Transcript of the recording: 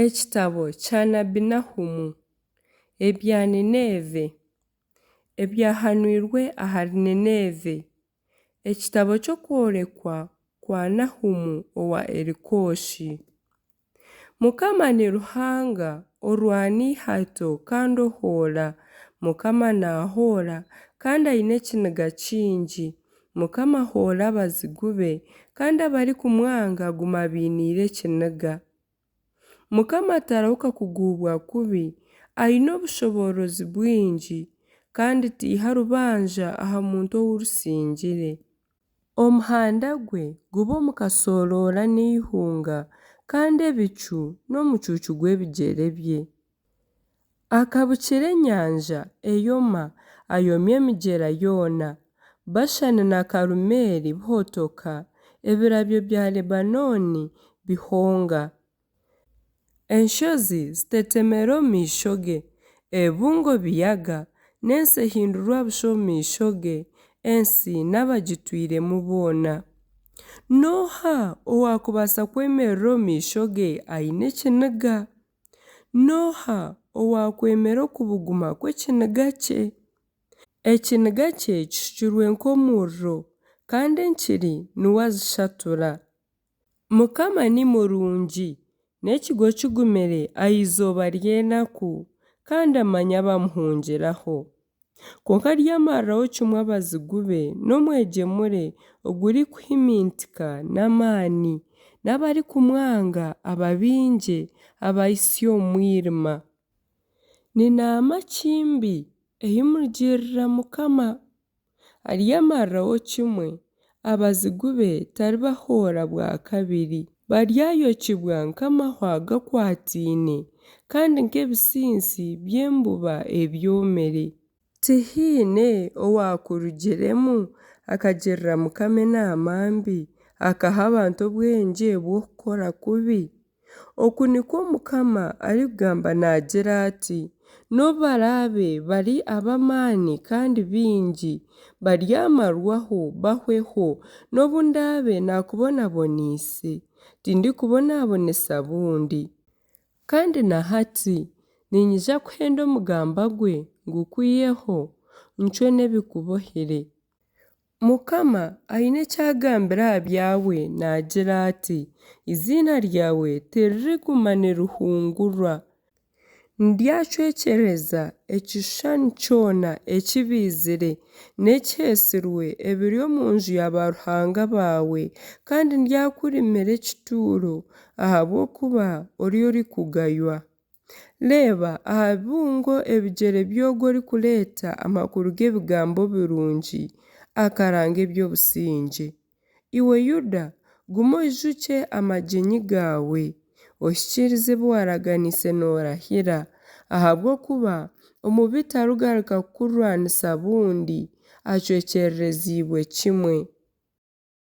Ekitabo kya Nabbi Nahumu ebya Nineve ebyahanurwe ahari Nineve. Ekitabo ky'okworekwa kwa Nahumu owa Elikoshi. Mukama ni Ruhanga orwani hato kandi ohoora. Mukama nahoora kandi aine ekiniga kingi. Mukama ahoora abazigu be kandi abarikumwanga aguma bainiire ekiniga. Mukama tarahuka kuguubwa kubi, aine obushoborozi bwingi kandi tiiha rubanja aha muntu ou rusingire. Omuhanda gwe guba omu kasoroora n'ihunga kandi ebicu n'omucuucu gw'ebigyere bye. Akabukira enyanja eyoma ayomya emigyera yoona. Bashani na Karumeeri bihotoka, ebirabyo bya Lebanoni bihonga. Enshozi zitetemera omu maisho ge, ebibungo biyaga, n'ensi ehindurwa busha omu maisho ge, ensi n'abagitwiremu boona. Nooha owaakubaasa kwemerera omu maisho ge aine ekiniga? Nooha owaakwemera okubuguma kw'ekiniga kye? Ekiniga kye kishukirwe nk'omuriro kandi enkiri niwe azishatura. Mukama ni murungi n'ekigo kigumire ah'izooba ry'enaku kandi amanya abamuhungiraho. Konka ryamariraho kimwe abazigu be n'omwegyemure ogurikuhimintika n'amaani n'abarikumwanga ababingye abahisya omu mwirima. Ninaama kimbi ehimurugirira Mukama. Aryamariraho kimwe, abazigu be taribahoora bwa kabiri. Baryayokibwa nk'amahwa gakwatiine kandi nk'ebisinsi by'embuba ebyomere. Tihiine owaakurugiremu akagirira Mukama enaama mbi, akaha abantu obwengye bw'okukora kubi. Oku nikwo Mukama arikugamba naagira ati, n'obu baraabe bari ab'amaani kandi baingi, baryamarwaho bahweho, n'obu ndaabe naakubonaboniise, tindikubonabonesa bundi. Kandi na hati ninyija kuhenda omugamba gwe ngukwiyeho, ncwe n'ebikubohere. Mukama aine ekyagambire aha byawe naagira ati, izina ryawe tiririguma nirihungurwa. Ndyacwekyereza ekishushani kyona ekibaizire n'ekihesirwe ebiri omu nju ya baruhanga baawe kandi ndyakurimira ekituuro ahabw'okuba ori orikugaywa. Reeba aha bibungo ebigyere by'ogu orikuleeta amakuru g'ebigambo birungi akaranga eby'obusingye. Iwe Yuda, guma oijukye amagyenyi gaawe, ohikirize ebi waraganiise noorahira, ahabw'okuba omubi tarugaruka kukurwanisa bundi, acwekyererezibwe kimwe.